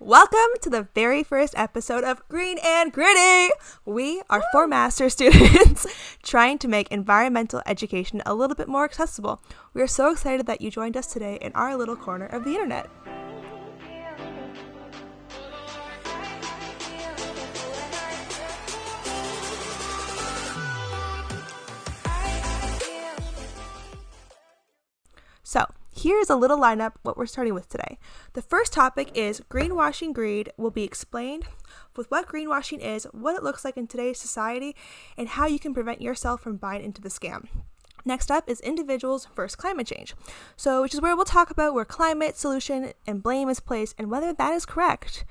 Welcome to the very first episode of Green and Gritty. We are four master students trying to make environmental education a little bit more accessible. We are so excited that you joined us today in our little corner of the internet. So, here's a little lineup what we're starting with today. The first topic is greenwashing greed will be explained with what greenwashing is, what it looks like in today's society, and how you can prevent yourself from buying into the scam. Next up is individuals versus climate change. Which is where we'll talk about where climate solution and blame is placed and whether that is correct.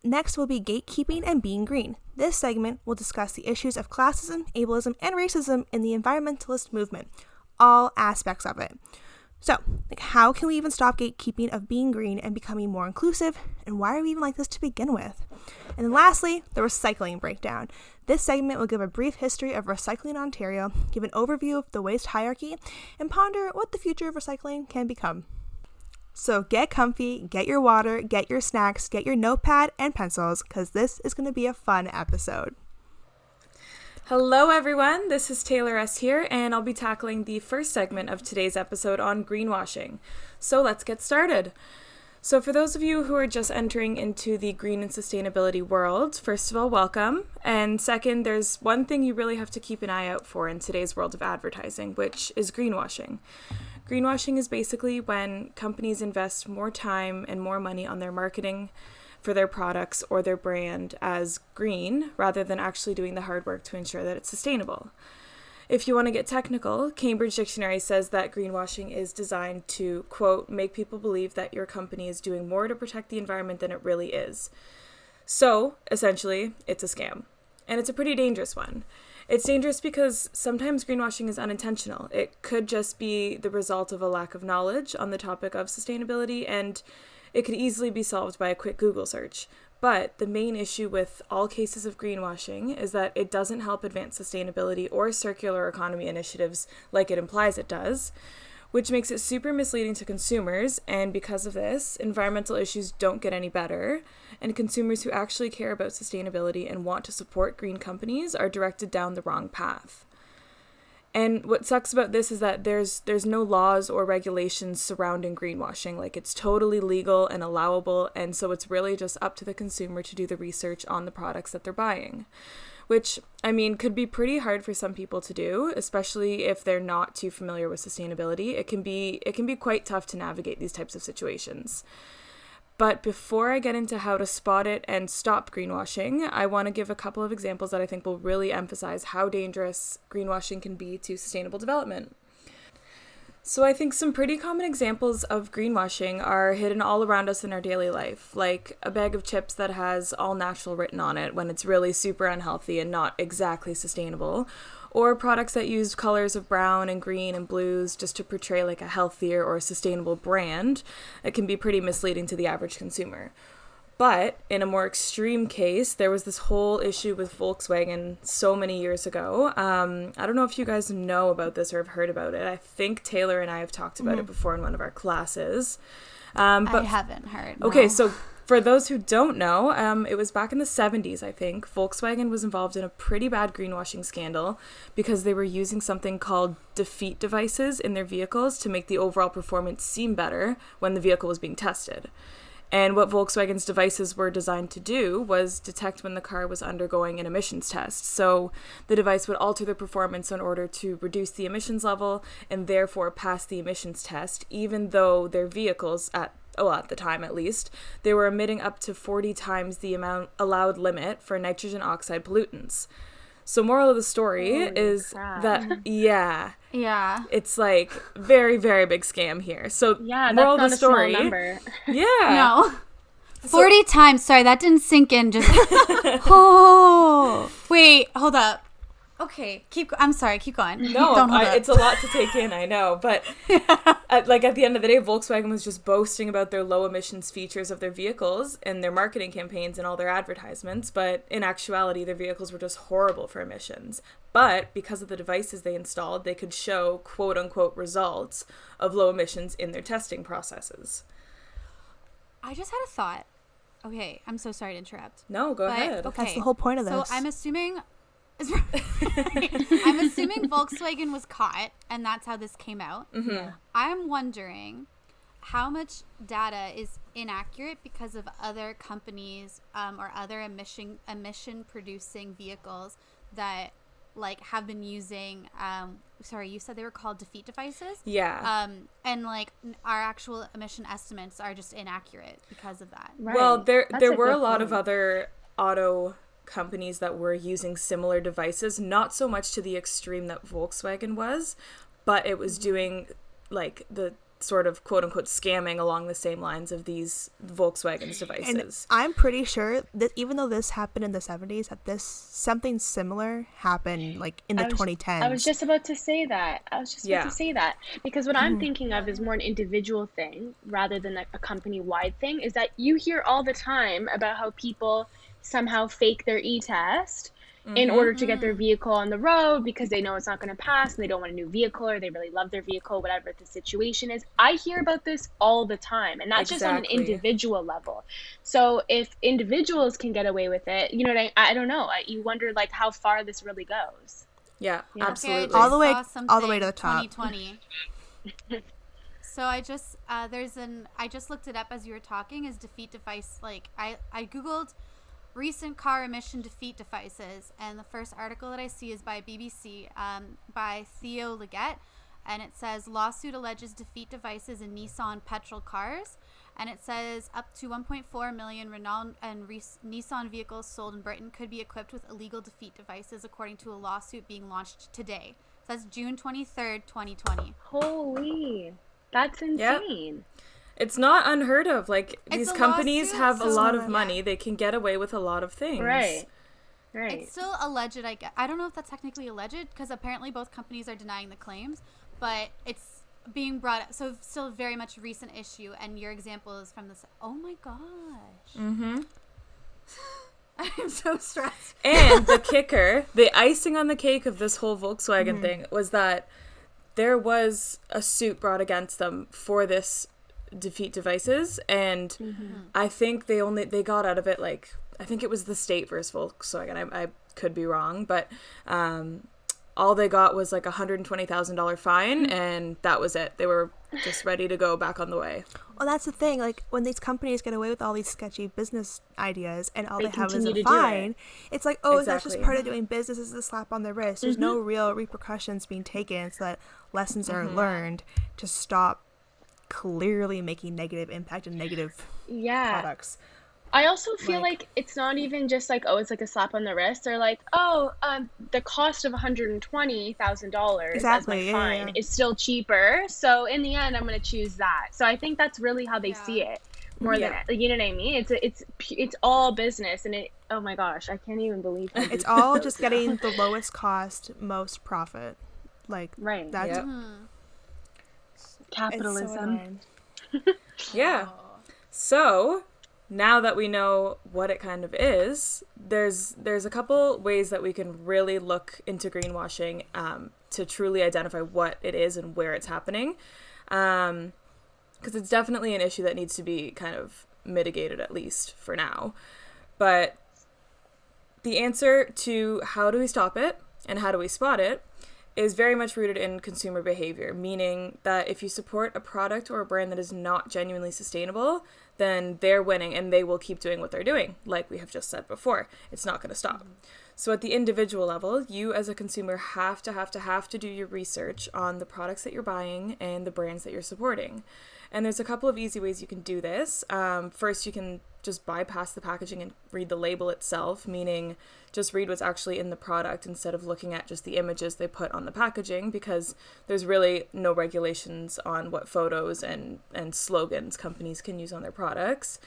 Next will be gatekeeping and being green. This segment will discuss the issues of classism, ableism, and racism in the environmentalist movement, all aspects of it. So, how can we even stop gatekeeping of being green and becoming more inclusive? And why are we even like this to begin with? And then lastly, the recycling breakdown. This segment will give a brief history of recycling in Ontario, give an overview of the waste hierarchy, and ponder what the future of recycling can become. So get comfy, get your water, get your snacks, get your notepad and pencils, because this is going to be a fun episode. Hello everyone, this is Taylor S. here, and I'll be tackling the first segment of today's episode on greenwashing. So let's get started. So for those of you who are just entering into the green and sustainability world, first of all, welcome. And second, there's one thing you really have to keep an eye out for in today's world of advertising, which is greenwashing. Greenwashing is basically when companies invest more time and more money on their marketing for their products or their brand as green rather than actually doing the hard work to ensure that it's sustainable. If you want to get technical, Cambridge Dictionary says that greenwashing is designed to, quote, make people believe that your company is doing more to protect the environment than it really is. So, essentially, it's a scam. And it's a pretty dangerous one. It's dangerous because sometimes greenwashing is unintentional. It could just be the result of a lack of knowledge on the topic of sustainability, and it could easily be solved by a quick Google search. But the main issue with all cases of greenwashing is that it doesn't help advance sustainability or circular economy initiatives like it implies it does, which makes it super misleading to consumers. And because of this, environmental issues don't get any better. And consumers who actually care about sustainability and want to support green companies are directed down the wrong path. And what sucks about this is that there's no laws or regulations surrounding greenwashing. Like, it's totally legal and allowable, and so it's really just up to the consumer to do the research on the products that they're buying. Which, I mean, could be pretty hard for some people to do, especially if they're not too familiar with sustainability. It can be quite tough to navigate these types of situations. But before I get into how to spot it and stop greenwashing, I want to give a couple of examples that I think will really emphasize how dangerous greenwashing can be to sustainable development. So I think some pretty common examples of greenwashing are hidden all around us in our daily life, like a bag of chips that has all natural written on it when it's really super unhealthy and not exactly sustainable, or products that use colors of brown and green and blues just to portray like a healthier or sustainable brand. It can be pretty misleading to the average consumer. But in a more extreme case, there was this whole issue with Volkswagen so many years ago. I don't know if you guys know about this or have heard about it. I think Taylor and I have talked about it before in one of our classes. But I haven't heard. No. Okay, so for those who don't know, it was back in the 70s, I think. Volkswagen was involved in a pretty bad greenwashing scandal because they were using something called defeat devices in their vehicles to make the overall performance seem better when the vehicle was being tested. And what Volkswagen's devices were designed to do was detect when the car was undergoing an emissions test. So the device would alter the performance in order to reduce the emissions level and therefore pass the emissions test, even though their vehicles, at the time at least, they were emitting up to 40 times the amount allowed limit for nitrogen oxide pollutants. So moral of the story is that, yeah, it's like very, very big scam here. So moral of the story, small number. Yeah. No. 40 times. Sorry, that didn't sink in. Just, oh, wait, hold up. Okay, I'm sorry, keep going. No, it's a lot to take in, I know. But at the end of the day, Volkswagen was just boasting about their low emissions features of their vehicles and their marketing campaigns and all their advertisements. But in actuality, their vehicles were just horrible for emissions. But because of the devices they installed, they could show quote unquote results of low emissions in their testing processes. I just had a thought. Okay, I'm so sorry to interrupt. No, go ahead. Okay, That's the whole point of this. So I'm assuming Volkswagen was caught, and that's how this came out. Mm-hmm. I'm wondering how much data is inaccurate because of other companies or other emission producing vehicles that like have been using sorry, you said they were called defeat devices? Yeah. And like our actual emission estimates are just inaccurate because of that. Right. Well, there were a lot point. of other auto companies that were using similar devices, not so much to the extreme that Volkswagen was, but it was doing like the sort of quote unquote scamming along the same lines of these Volkswagen's devices. And I'm pretty sure that even though this happened in the 70s, that something similar happened like in the 2010s. I was just about to say that. Because what I'm thinking of is more an individual thing rather than like a company-wide thing, is that you hear all the time about how people somehow fake their e-test in order to get their vehicle on the road because they know it's not going to pass and they don't want a new vehicle, or they really love their vehicle, whatever the situation is. I hear about this all the time, and that's just on an individual level. So if individuals can get away with it, you know what I don't know. You wonder like how far this really goes. Yeah, absolutely. Okay, all the way to the top. 2020. So I just I just looked it up as you were talking, as defeat device. Like I googled recent car emission defeat devices, and the first article that I see is by BBC, by Theo Leggett, and it says lawsuit alleges defeat devices in Nissan petrol cars, and it says up to 1.4 million Renault and Nissan vehicles sold in Britain could be equipped with illegal defeat devices, according to a lawsuit being launched today. So that's June 23rd, 2020. Holy, that's insane. Yep. It's not unheard of. Like, It's these a companies lawsuit, have a so- lot of Yeah. money. They can get away with a lot of things. Right. It's still alleged, I guess. I don't know if that's technically alleged, because apparently both companies are denying the claims, but it's being brought up. So it's still very much a recent issue, and your example is from this. Oh my gosh. Mm-hmm. I'm so stressed. And the kicker, the icing on the cake of this whole Volkswagen thing was that there was a suit brought against them for this defeat devices, and I think they got out of it, like, I think it was the state versus Volkswagen. I could be wrong, but all they got was like $120,000 fine, and that was it. They were just ready to go back on the way. Well, that's the thing. Like, when these companies get away with all these sketchy business ideas and all They they have is continue a to do fine, it's like, oh, that's just Exactly. part of doing business. It's a slap on the wrist. There's no real repercussions being taken so that lessons are learned to stop clearly making negative impact and negative products. I also feel like it's not even just like, oh, it's like a slap on the wrist. They're like, oh, the cost of $120,000 as Exactly, my fine is still cheaper. So in the end, I'm going to choose that. So I think that's really how they see it more than, like, you know what I mean? It's all business, and oh my gosh, I can't even believe it. It's all just getting the lowest cost, most profit. Like, Right. that's Yep. Capitalism. Yeah. So now that we know what it kind of is, there's a couple ways that we can really look into greenwashing to truly identify what it is and where it's happening. Because it's definitely an issue that needs to be kind of mitigated, at least for now. But the answer to how do we stop it and how do we spot it is very much rooted in consumer behavior, meaning that if you support a product or a brand that is not genuinely sustainable, then they're winning and they will keep doing what they're doing. Like we have just said before, it's not going to stop. So at the individual level, you as a consumer have to do your research on the products that you're buying and the brands that you're supporting. And there's a couple of easy ways you can do this. First, you can just bypass the packaging and read the label itself, meaning just read what's actually in the product instead of looking at just the images they put on the packaging, because there's really no regulations on what photos and slogans companies can use on their products.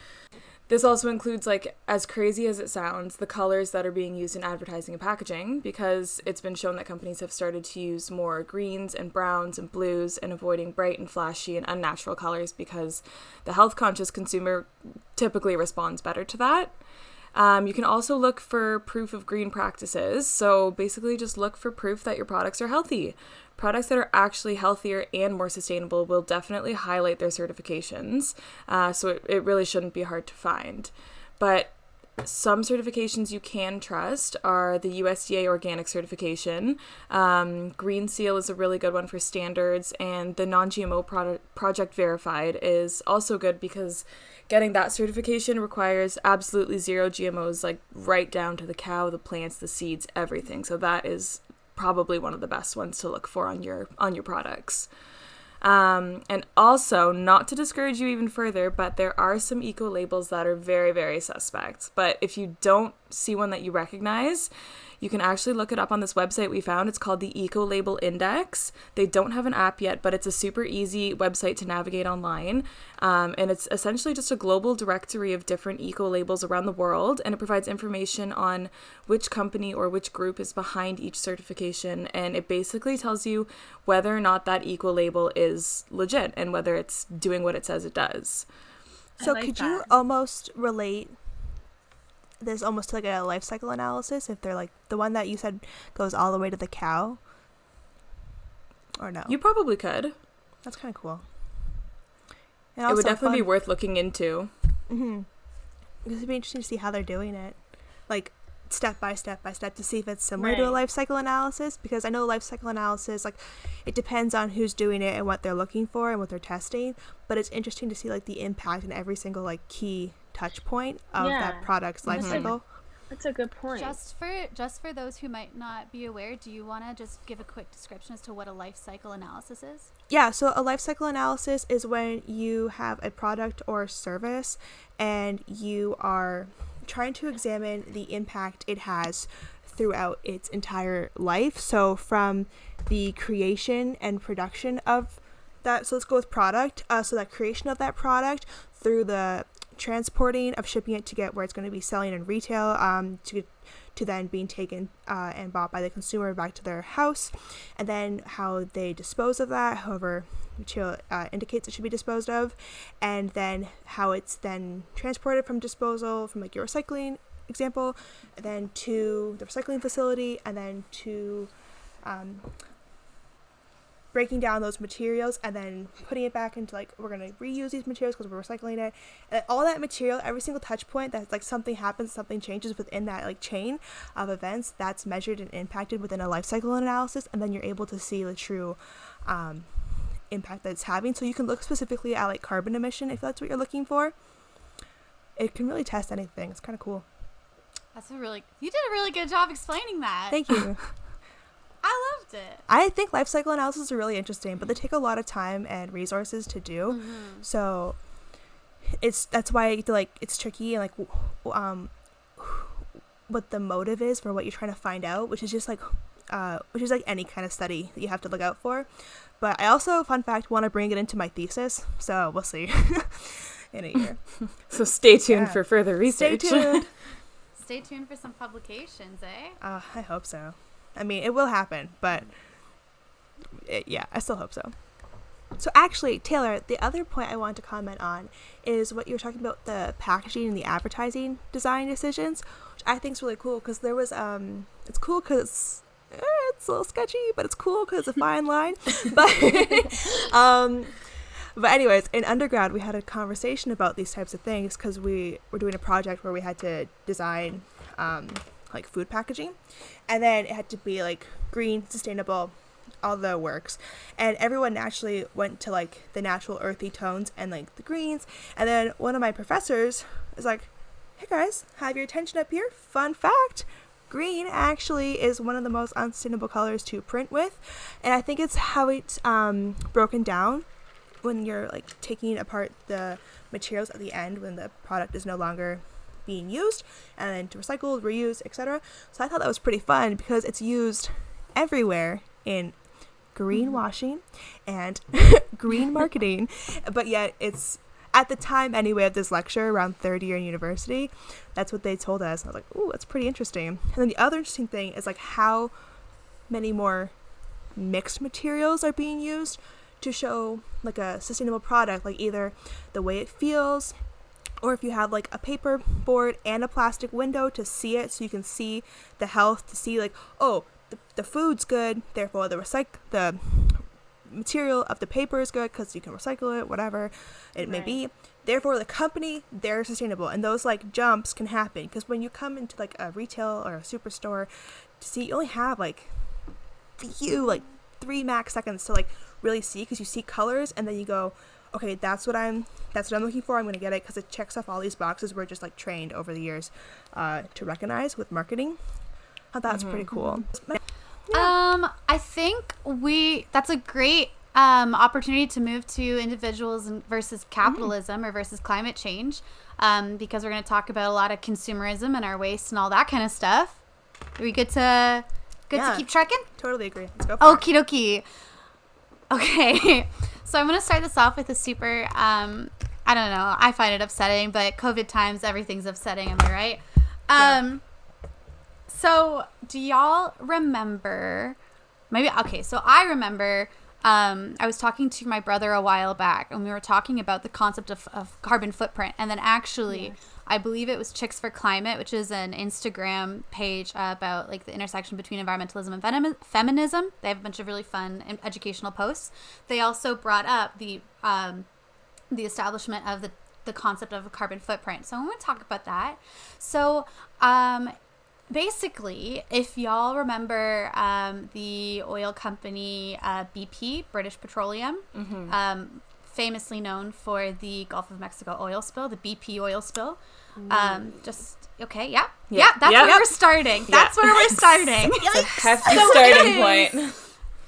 This also includes, like, as crazy as it sounds, the colors that are being used in advertising and packaging, because it's been shown that companies have started to use more greens and browns and blues and avoiding bright and flashy and unnatural colors because the health-conscious consumer typically responds better to that. You can also look for proof of green practices. So basically just look for proof that your products are healthy. Products that are actually healthier and more sustainable will definitely highlight their certifications. So it really shouldn't be hard to find. But some certifications you can trust are the USDA organic certification. Green Seal is a really good one for standards, and the non-GMO project verified is also good because getting that certification requires absolutely zero GMOs, like right down to the cow, the plants, the seeds, everything. So that is probably one of the best ones to look for on your products. And also, not to discourage you even further, but there are some eco labels that are very, very suspect. But if you don't see one that you recognize, you can actually look it up on this website we found. It's called the Eco Label Index. They don't have an app yet, but it's a super easy website to navigate online. And it's essentially just a global directory of different eco labels around the world. And it provides information on which company or which group is behind each certification. And it basically tells you whether or not that eco label is legit and whether it's doing what it says it does. So could you almost relate this almost to like a life cycle analysis if they're like the one that you said goes all the way to the cow, or no? You probably could. That's kind of cool. And it would definitely be worth looking into. Mm-hmm. Because it'd be interesting to see how they're doing it, like step by step to see if it's similar to a life cycle analysis. Because I know life cycle analysis, like it depends on who's doing it and what they're looking for and what they're testing. But it's interesting to see like the impact in every single like key touch point of that product's life cycle. That's a good point. Just for those who might not be aware, do you want to just give a quick description as to what a life cycle analysis is? Yeah, so a life cycle analysis is when you have a product or service and you are trying to examine the impact it has throughout its entire life. So from the creation and production of that, so let's go with product. So that creation of that product through the transporting of shipping it to get where it's going to be selling in retail, to then being taken and bought by the consumer back to their house, and then how they dispose of that, however material indicates it should be disposed of, and then how it's then transported from disposal, from like your recycling example, and then to the recycling facility, and then to breaking down those materials and then putting it back into like, we're going to reuse these materials because we're recycling it. And all that material, every single touch point that's like something happens, something changes within that like chain of events, that's measured and impacted within a life cycle analysis. And then you're able to see the true impact that it's having. So you can look specifically at like carbon emission if that's what you're looking for. It can really test anything. It's kind of cool. You did a really good job explaining that. Thank you. I loved it. I think life cycle analysis are really interesting, but they take a lot of time and resources to do. Mm-hmm. So that's why it's tricky and like what the motive is for what you're trying to find out, which is like any kind of study that you have to look out for. But I also, fun fact, want to bring it into my thesis, so we'll see in a year. So stay tuned for further research. Stay tuned. Stay tuned for some publications, eh? I hope so. I mean, it will happen, but I still hope so. So actually, Taylor, the other point I want to comment on is what you were talking about, the packaging and the advertising design decisions, which I think is really cool because there was, it's cool because it's a little sketchy, but it's cool because it's a fine line. But anyways, in undergrad, we had a conversation about these types of things because we were doing a project where we had to design like food packaging, and then it had to be like green, sustainable, all the works, and everyone naturally went to like the natural earthy tones and like the greens. And then one of my professors was like, hey guys, have your attention up here, fun fact, green actually is one of the most unsustainable colors to print with. And I think it's how it's broken down when you're like taking apart the materials at the end when the product is no longer being used, and then to recycle, reuse, etc. So I thought that was pretty fun because it's used everywhere in greenwashing and green marketing, but yet it's, at the time anyway of this lecture, around third year in university, that's what they told us. I was like, ooh, that's pretty interesting. And then the other interesting thing is like how many more mixed materials are being used to show like a sustainable product, like either the way it feels or if you have like a paper board and a plastic window to see it, so you can see the health, to see like, oh, the food's good, therefore the material of the paper is good because you can recycle it, whatever it may be. Therefore, the company, they're sustainable. And those like jumps can happen because when you come into like a retail or a superstore to see, you only have like few, like 3 max seconds to like really see, because you see colors and then you go, okay, that's what I'm looking for. I'm going to get it because it checks off all these boxes we're just like trained over the years to recognize with marketing. I thought that's pretty cool. Yeah. I think that's a great opportunity to move to individuals versus capitalism or versus climate change, because we're going to talk about a lot of consumerism and our waste and all that kind of stuff. Are we good to keep trekking? Totally agree. Let's go for it. Okie dokie. Okay, so I'm going to start this off with a super, I don't know, I find it upsetting, but COVID times, everything's upsetting, am I right? So do y'all remember, so I remember, I was talking to my brother a while back, and we were talking about the concept of carbon footprint, and then actually, I believe it was Chicks for Climate, which is an Instagram page about like the intersection between environmentalism and feminism. They have a bunch of really fun and educational posts. They also brought up the establishment of the concept of a carbon footprint. So I'm going to talk about that. So basically, if y'all remember the oil company BP, British Petroleum, famously known for the Gulf of Mexico oil spill, the BP oil spill. That's where we're starting. That's where we're starting. It's a hefty starting point.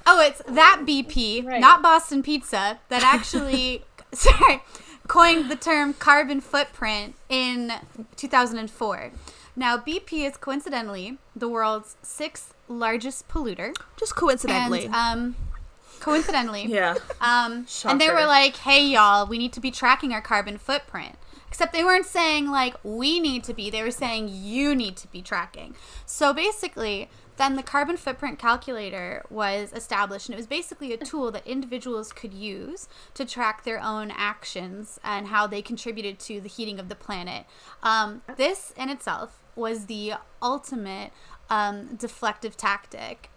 Oh, it's that BP, not Boston Pizza, that actually coined the term carbon footprint in 2004. Now, BP is coincidentally the world's 6th largest polluter. Just coincidentally. And, coincidentally. Yeah. And they were like, hey, y'all, we need to be tracking our carbon footprint. Except they weren't saying, like, we need to be. They were saying you need to be tracking. So basically, then the carbon footprint calculator was established. And it was basically a tool that individuals could use to track their own actions and how they contributed to the heating of the planet. This in itself was the ultimate deflective tactic.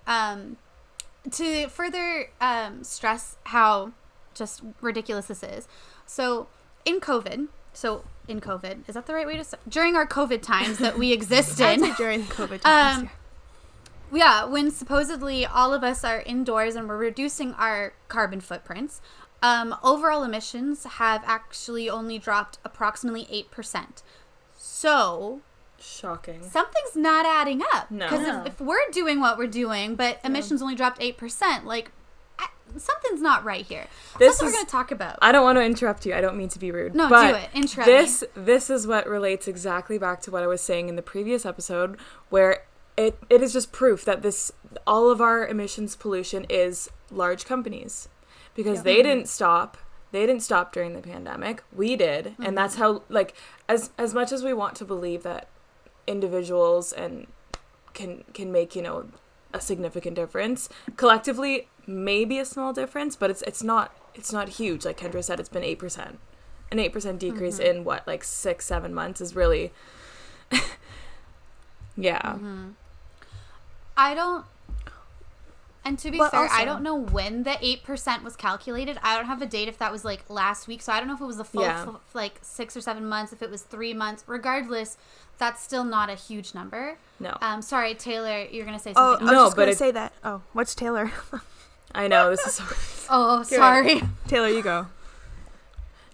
To further stress how just ridiculous this is. So in COVID, is that the right way to say? During our COVID times that we existed. During COVID times, when supposedly all of us are indoors and we're reducing our carbon footprints, overall emissions have actually only dropped approximately 8%. So shocking. Something's not adding up. No. Because if we're doing what we're doing, but emissions only dropped 8%, like, something's not right here. That's what we're going to talk about. I don't want to interrupt you. I don't mean to be rude. No, but do it. Interrupt me. This is what relates exactly back to what I was saying in the previous episode, where it is just proof that all of our emissions pollution is large companies. Because they didn't stop. They didn't stop during the pandemic. We did. And that's how, like, as much as we want to believe that individuals and can make, you know, a significant difference, collectively maybe a small difference, but it's not huge. Like Kendra said, it's been 8%. An 8% decrease in what, like 6-7 months is really And to be fair, I don't know when the 8% was calculated. I don't have a date if that was like last week. So I don't know if it was the full like 6 or 7 months, if it was 3 months. Regardless, that's still not a huge number. No. Sorry, Taylor, you're going to say something. I was just going to say that. Oh, what's Taylor? I know, this is so... Oh, sorry. Taylor, you go.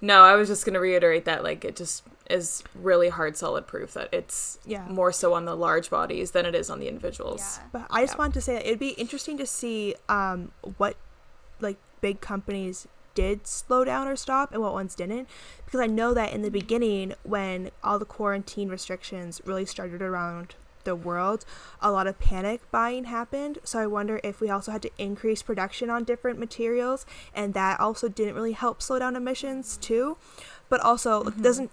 No, I was just going to reiterate that, like, it just is really hard, solid proof that it's more so on the large bodies than it is on the individuals. Yeah. But I just wanted to say that it'd be interesting to see what, like, big companies did slow down or stop and what ones didn't. Because I know that in the beginning, when all the quarantine restrictions really started around the world, a lot of panic buying happened. So I wonder if we also had to increase production on different materials, and that also didn't really help slow down emissions too. But also it doesn't,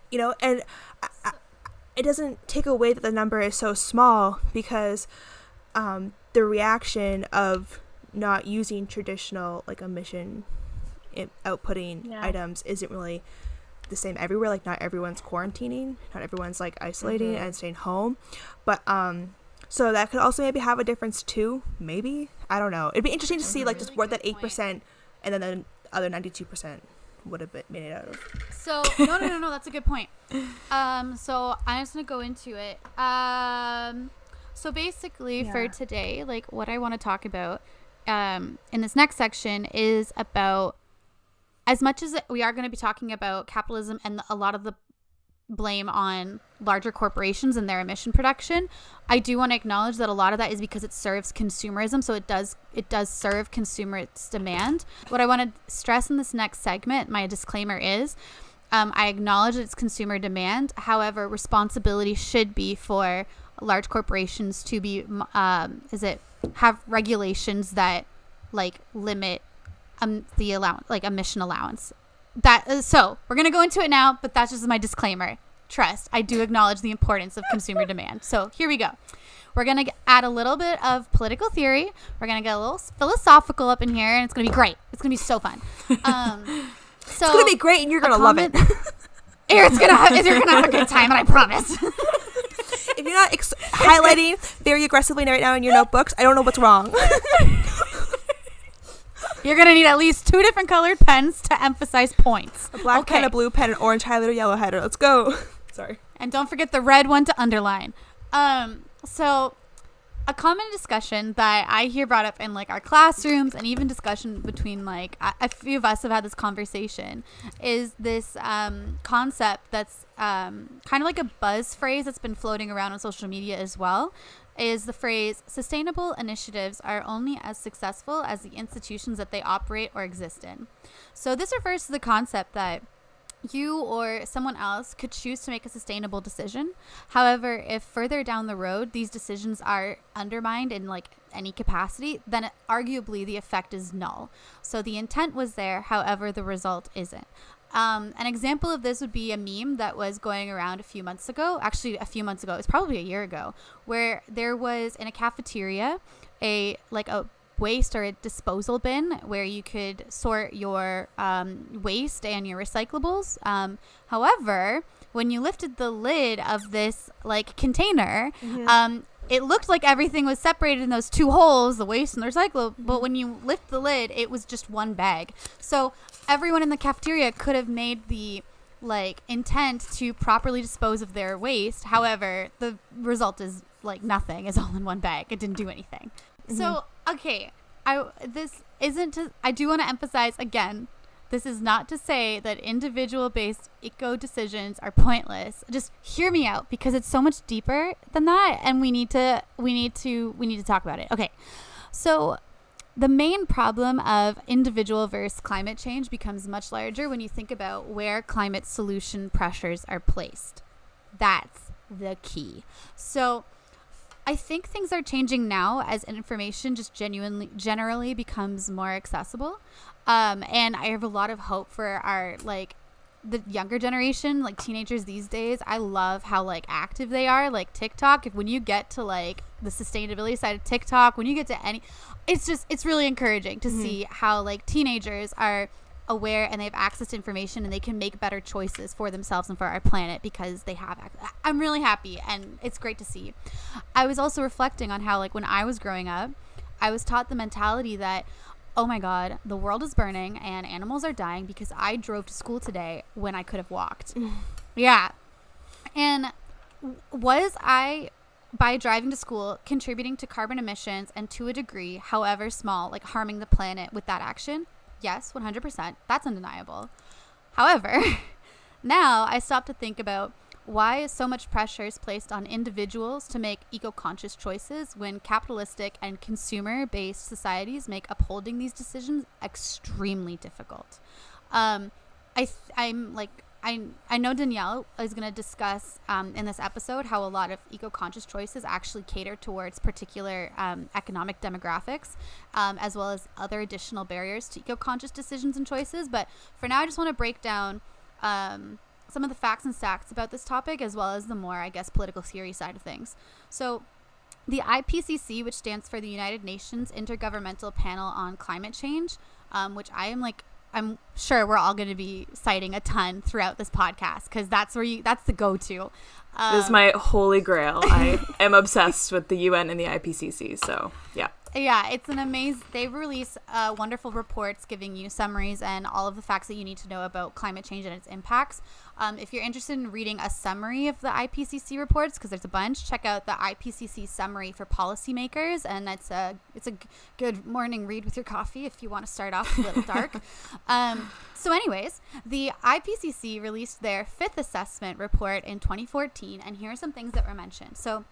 you know, and it doesn't take away that the number is so small, because the reaction of not using traditional like emission outputting items isn't really the same everywhere. Like not everyone's quarantining, not everyone's like isolating and staying home, but so that could also maybe have a difference too. Maybe, I don't know. It'd be interesting to see like just what that 8% and then the other 92% would have been made it out of. So no, that's a good point. So I'm just gonna go into it. So basically for today, like what I want to talk about in this next section is about, as much as we are going to be talking about capitalism and a lot of the blame on larger corporations and their emission production, I do want to acknowledge that a lot of that is because it serves consumerism. So it does serve consumerist demand. What I want to stress in this next segment, my disclaimer is, I acknowledge that it's consumer demand. However, responsibility should be for large corporations to be, have regulations that like limit the allowance, like emission allowance. So we're going to go into it now, but that's just my disclaimer. Trust, I do acknowledge the importance of consumer demand. So here we go. We're going to add a little bit of political theory. We're going to get a little philosophical up in here, and it's going to be great. It's going to be so fun. So it's going to be great, and you're going to love it. You're going to have a good time, and I promise. If you're not highlighting very aggressively right now in your notebooks, I don't know what's wrong. You're going to need at least 2 different colored pens to emphasize points. A black pen, a blue pen, an orange highlighter, yellow header. Let's go. Sorry. And don't forget the red one to underline. So a common discussion that I hear brought up in like our classrooms, and even discussion between like a few of us have had this conversation, is this concept that's kind of like a buzz phrase that's been floating around on social media as well, is the phrase, sustainable initiatives are only as successful as the institutions that they operate or exist in. So this refers to the concept that you or someone else could choose to make a sustainable decision. However, if further down the road these decisions are undermined in like any capacity, then arguably the effect is null. So the intent was there, however the result isn't. An example of this would be a meme that was going around a few months ago. Actually, a few months ago, it was probably a year ago, where there was in a cafeteria a waste or a disposal bin where you could sort your waste and your recyclables. However, when you lifted the lid of this like container, it looked like everything was separated in those 2 holes, the waste and the recyclable, but when you lift the lid, it was just one bag. So everyone in the cafeteria could have made the like intent to properly dispose of their waste. However, the result is like nothing. It's all in one bag. It didn't do anything. So, okay, I do want to emphasize again, this is not to say that individual-based eco decisions are pointless. Just hear me out, because it's so much deeper than that, and we need to talk about it. Okay, so the main problem of individual versus climate change becomes much larger when you think about where climate solution pressures are placed. That's the key. So I think things are changing now as information just generally becomes more accessible. And I have a lot of hope for our, like, the younger generation, like teenagers these days. I love how, like, active they are. Like TikTok, when you get to, like, the sustainability side of TikTok, when you get to it's really encouraging to see how, like, teenagers are aware and they have access to information and they can make better choices for themselves and for our planet because they have access. I'm really happy, and it's great to see. I was also reflecting on how, like, when I was growing up, I was taught the mentality that, oh my God, the world is burning and animals are dying because I drove to school today when I could have walked. Yeah. And was I, by driving to school, contributing to carbon emissions and to a degree, however small, like harming the planet with that action? Yes, 100%. That's undeniable. However, now I stop to think about why so much pressure is placed on individuals to make eco-conscious choices when capitalistic and consumer-based societies make upholding these decisions extremely difficult. I know Danielle is going to discuss in this episode how a lot of eco-conscious choices actually cater towards particular economic demographics, as well as other additional barriers to eco-conscious decisions and choices. But for now, I just want to break down some of the facts and stats about this topic, as well as the more, I guess, political theory side of things. So the IPCC, which stands for the United Nations Intergovernmental Panel on Climate Change, which I am, like, I'm sure we're all going to be citing a ton throughout this podcast, because that's the go-to. This is my holy grail. I am obsessed with the UN and the IPCC. So yeah. Yeah, it's an amazing. They release wonderful reports giving you summaries and all of the facts that you need to know about climate change and its impacts. If you're interested in reading a summary of the IPCC reports, because there's a bunch, check out the IPCC summary for policymakers, and it's a good morning read with your coffee if you want to start off a little dark. So anyways, the IPCC released their 5th assessment report in 2014, and here are some things that were mentioned. So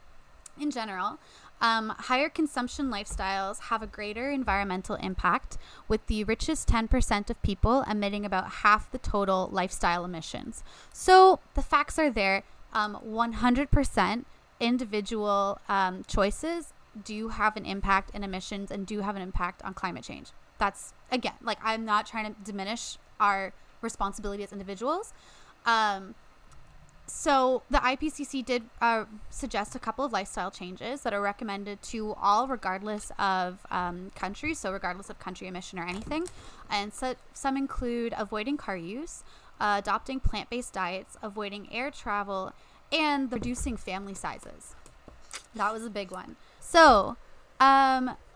in general, higher consumption lifestyles have a greater environmental impact, with the richest 10% of people emitting about half the total lifestyle emissions. So the facts are there. 100% individual choices do have an impact in emissions and do have an impact on climate change. That's, again, like, I'm not trying to diminish our responsibility as individuals. So the IPCC did suggest a couple of lifestyle changes that are recommended to all, regardless of country, so regardless of country emission or anything. And so some include avoiding car use, adopting plant-based diets, avoiding air travel, and reducing family sizes. That was a big one. So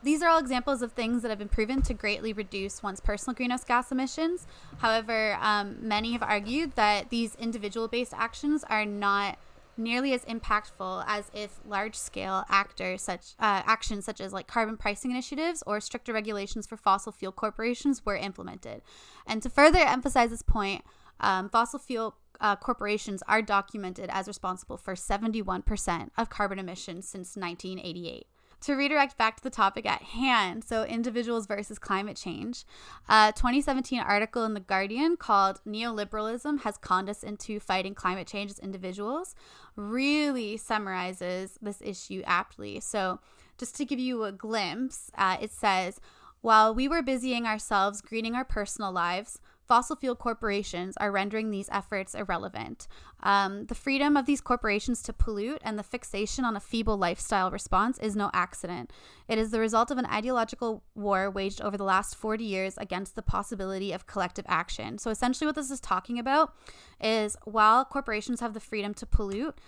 these are all examples of things that have been proven to greatly reduce one's personal greenhouse gas emissions. However, many have argued that these individual-based actions are not nearly as impactful as if large-scale actions such as like carbon pricing initiatives or stricter regulations for fossil fuel corporations were implemented. And to further emphasize this point, fossil fuel corporations are documented as responsible for 71% of carbon emissions since 1988. To redirect back to the topic at hand, so individuals versus climate change, a 2017 article in The Guardian called "Neoliberalism Has Conned Us into Fighting Climate Change as Individuals" really summarizes this issue aptly. So just to give you a glimpse, it says, while we were busying ourselves greening our personal lives, fossil fuel corporations are rendering these efforts irrelevant. The freedom of these corporations to pollute and the fixation on a feeble lifestyle response is no accident. It is the result of an ideological war waged over the last 40 years against the possibility of collective action. So essentially what this is talking about is, while corporations have the freedom to pollute,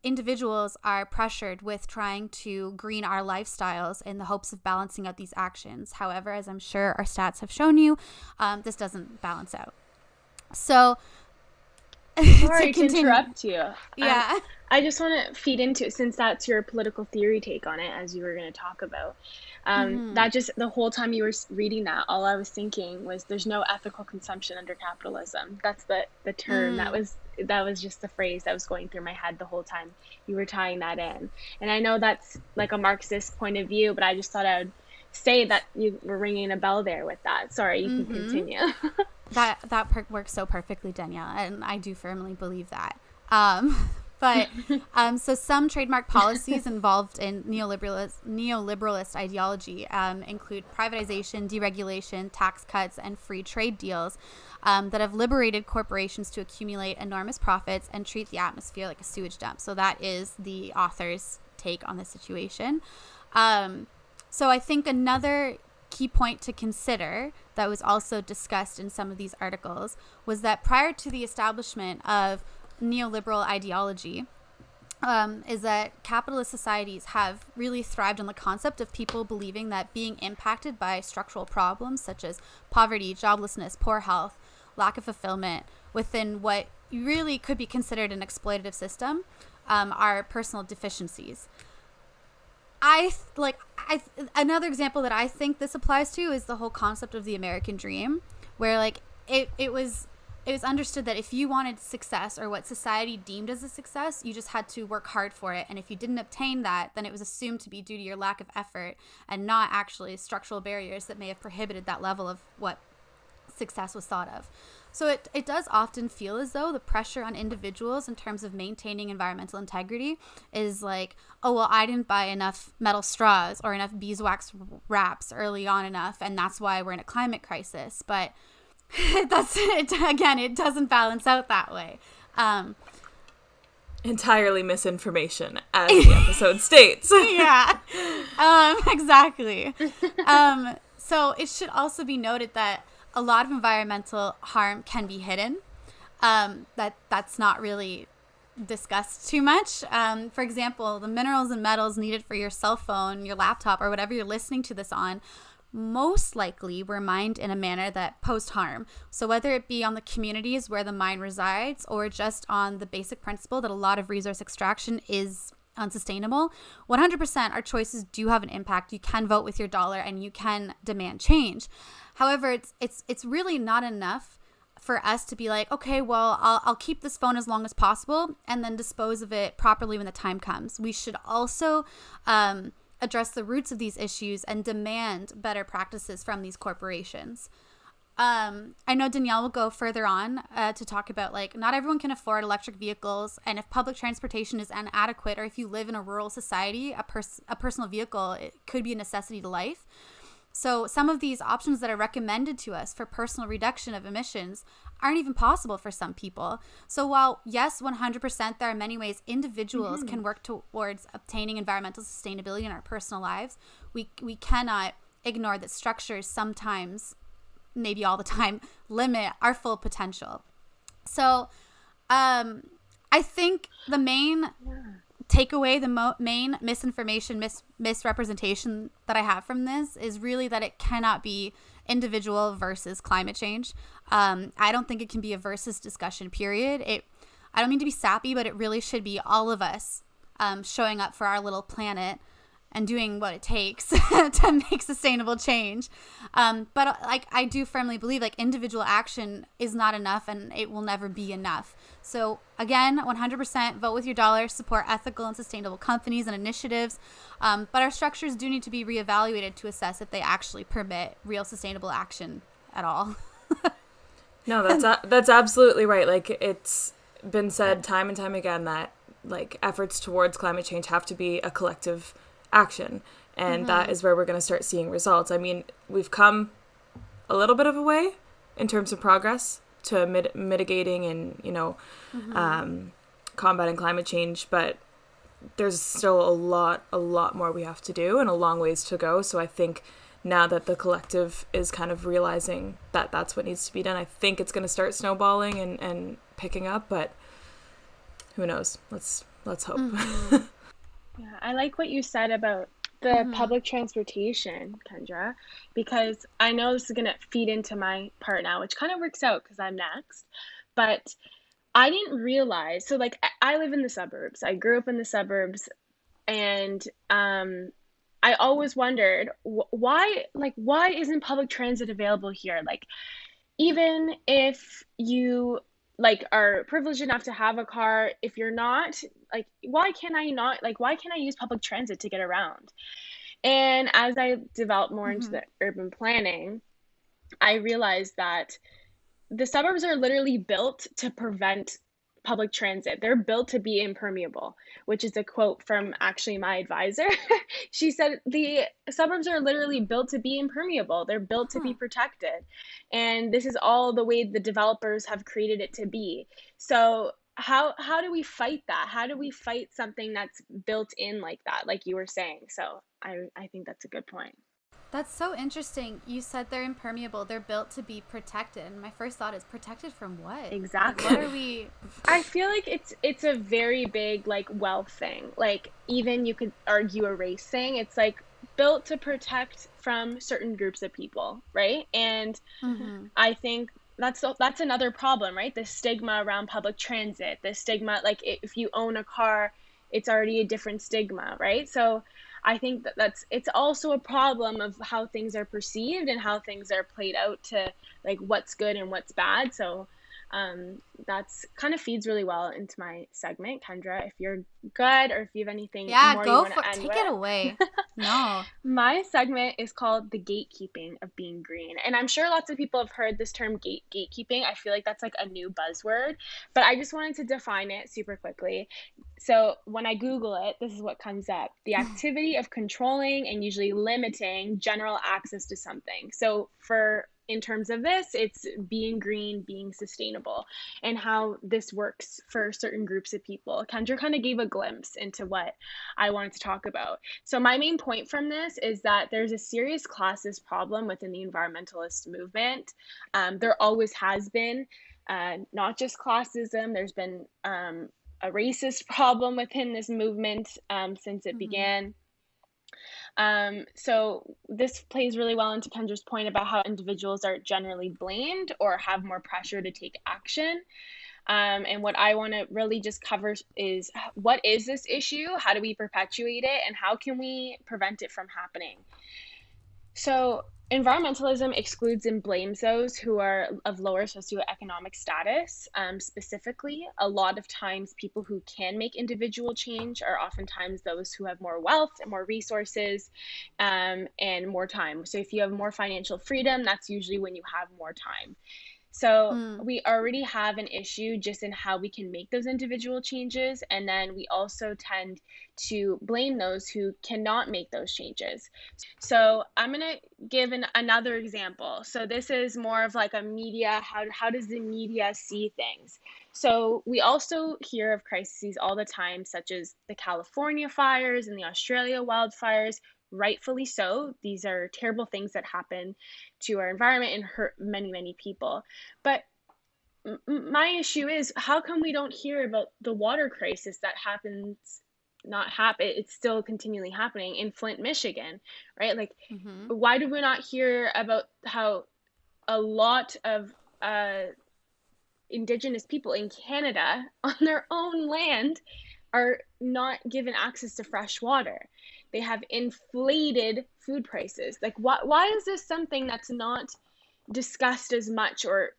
individuals are pressured with trying to green our lifestyles in the hopes of balancing out these actions. However, as I'm sure our stats have shown you, this doesn't balance out. So, sorry to interrupt you. Yeah. I just want to feed into, since that's your political theory take on it, as you were going to talk about. That just, the whole time you were reading that, all I was thinking was, there's no ethical consumption under capitalism. That's the term. That was just the phrase that was going through my head the whole time you were tying that in. And I know that's like a Marxist point of view, but I just thought I would say that you were ringing a bell there with that. Sorry, you can continue. That works so perfectly, Danielle, and I do firmly believe that. But so some trademark policies involved in neoliberalist ideology include privatization, deregulation, tax cuts, and free trade deals that have liberated corporations to accumulate enormous profits and treat the atmosphere like a sewage dump. So that is the author's take on the situation. So I think another key point to consider that was also discussed in some of these articles was that prior to the establishment of neoliberal ideology, is that capitalist societies have really thrived on the concept of people believing that being impacted by structural problems such as poverty, joblessness, poor health, lack of fulfillment within what really could be considered an exploitative system are personal deficiencies. Another example that I think this applies to is the whole concept of the American dream, where like it was understood that if you wanted success, or what society deemed as a success, you just had to work hard for it. And if you didn't obtain that, then it was assumed to be due to your lack of effort and not actually structural barriers that may have prohibited that level of what success was thought of. So it does often feel as though the pressure on individuals in terms of maintaining environmental integrity is like, oh, well, I didn't buy enough metal straws or enough beeswax wraps early on enough, and that's why we're in a climate crisis. But it doesn't balance out that way. Entirely misinformation, as the episode states. Yeah, exactly. So it should also be noted that a lot of environmental harm can be hidden. That's not really discussed too much. For example, the minerals and metals needed for your cell phone, your laptop, or whatever you're listening to this on, most likely were mined in a manner that posed harm. So whether it be on the communities where the mine resides or just on the basic principle that a lot of resource extraction is unsustainable, 100% our choices do have an impact. You can vote with your dollar and you can demand change. However, it's really not enough for us to be like, okay, well, I'll keep this phone as long as possible and then dispose of it properly when the time comes. We should also address the roots of these issues and demand better practices from these corporations. I know Danielle will go further on to talk about, like, not everyone can afford electric vehicles, and if public transportation is inadequate, or if you live in a rural society, a personal vehicle, it could be a necessity to life. So some of these options that are recommended to us for personal reduction of emissions aren't even possible for some people. So while, yes, 100%, there are many ways individuals can work towards obtaining environmental sustainability in our personal lives, we cannot ignore that structures sometimes, maybe all the time, limit our full potential. So I think the main takeaway, the main misinformation, misrepresentation that I have from this is really that it cannot be individual versus climate change. I don't think it can be a versus discussion, period. I don't mean to be sappy, but it really should be all of us showing up for our little planet and doing what it takes to make sustainable change. But like, I do firmly believe like individual action is not enough and it will never be enough. So again, 100% vote with your dollar, support ethical and sustainable companies and initiatives. But our structures do need to be reevaluated to assess if they actually permit real sustainable action at all. No, that's absolutely right. Like, it's been said time and time again that like efforts towards climate change have to be a collective action, and that is where we're going to start seeing results. I mean, we've come a little bit of a way in terms of progress to mitigating and, you know, combating climate change, but there's still a lot more we have to do and a long ways to go. So I think now that the collective is kind of realizing that that's what needs to be done, I think it's going to start snowballing and picking up, but who knows? Let's hope. Yeah, I like what you said about the public transportation, Kendra, because I know this is going to feed into my part now, which kind of works out because I'm next. But I didn't realize, so like I live in the suburbs. I grew up in the suburbs, and I always wondered why isn't public transit available here? Like, even if you like are privileged enough to have a car, if you're not, like, why can't I use public transit to get around? And as I developed more into the urban planning, I realized that the suburbs are literally built to prevent public transit. They're built to be impermeable, which is a quote from actually my advisor. She said the suburbs are literally built to be impermeable. They're built to be protected. And this is all the way the developers have created it to be. So how do we fight that? How do we fight something that's built in like that, like you were saying? So I think that's a good point. That's so interesting. You said they're impermeable. They're built to be protected. And my first thought is, protected from what? Exactly. Like, what are we? I feel like it's a very big like wealth thing. Like, even you could argue a race thing. It's like built to protect from certain groups of people, right? And I think that's another problem, right? The stigma around public transit, the stigma, like if you own a car, it's already a different stigma, right? So I think it's also a problem of how things are perceived and how things are played out to like what's good and what's bad. So that's kind of feeds really well into my segment. Kendra, if you're good or if you have anything more you want to end take with. it away. No. My segment is called the gatekeeping of being green. And I'm sure lots of people have heard this term gatekeeping. I feel like that's like a new buzzword, but I just wanted to define it super quickly. So when I Google it, this is what comes up: the activity of controlling and usually limiting general access to something. So for in terms of this, it's being green, being sustainable, and how this works for certain groups of people. Kendra kind of gave a glimpse into what I wanted to talk about. So my main point from this is that there's a serious classist problem within the environmentalist movement. There always has been, not just classism. There's been a racist problem within this movement since it began. So this plays really well into Kendra's point about how individuals are generally blamed or have more pressure to take action. And what I want to really just cover is, what is this issue? How do we perpetuate it? And how can we prevent it from happening? So environmentalism excludes and blames those who are of lower socioeconomic status. Specifically, a lot of times people who can make individual change are oftentimes those who have more wealth and more resources, and more time. So if you have more financial freedom, that's usually when you have more time. So we already have an issue just in how we can make those individual changes. And then we also tend to blame those who cannot make those changes. So I'm going to give another example. So this is more of like a media, how does the media see things? So we also hear of crises all the time, such as the California fires and the Australia wildfires. Rightfully so. These are terrible things that happen to our environment and hurt many, many people. But my issue is, how come we don't hear about the water crisis that it's still continually happening in Flint, Michigan, right? Like, why do we not hear about how a lot of Indigenous people in Canada on their own land are not given access to fresh water? They have inflated food prices. Like, why is this something that's not discussed as much or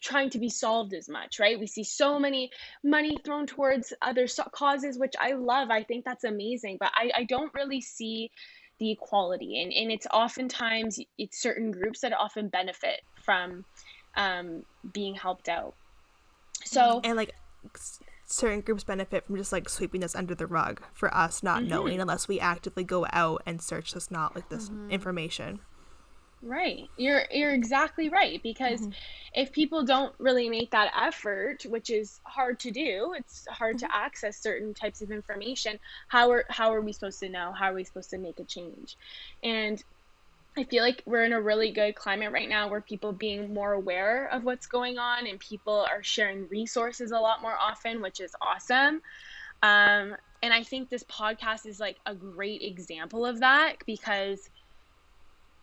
trying to be solved as much, right? We see so many money thrown towards other causes, which I love. I think that's amazing. But I don't really see the equality. And it's oftentimes, it's certain groups that often benefit from being helped out. So, and like certain groups benefit from just like sweeping this under the rug for us not knowing, unless we actively go out and search this information. Right. You're exactly right, because if people don't really make that effort, which is hard to do, it's hard to access certain types of information, how are we supposed to know? How are we supposed to make a change? And I feel like we're in a really good climate right now where people being more aware of what's going on, and people are sharing resources a lot more often, which is awesome. And I think this podcast is like a great example of that, because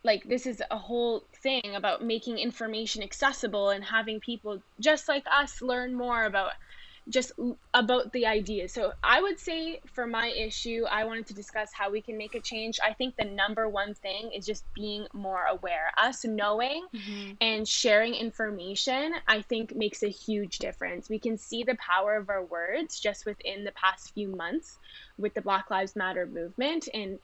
like, this is a whole thing about making information accessible and having people just like us learn more about the ideas. So I would say, for my issue, I wanted to discuss how we can make a change. I think the number one thing is just being more aware. Us knowing and sharing information, I think, makes a huge difference. We can see the power of our words just within the past few months with the Black Lives Matter movement, and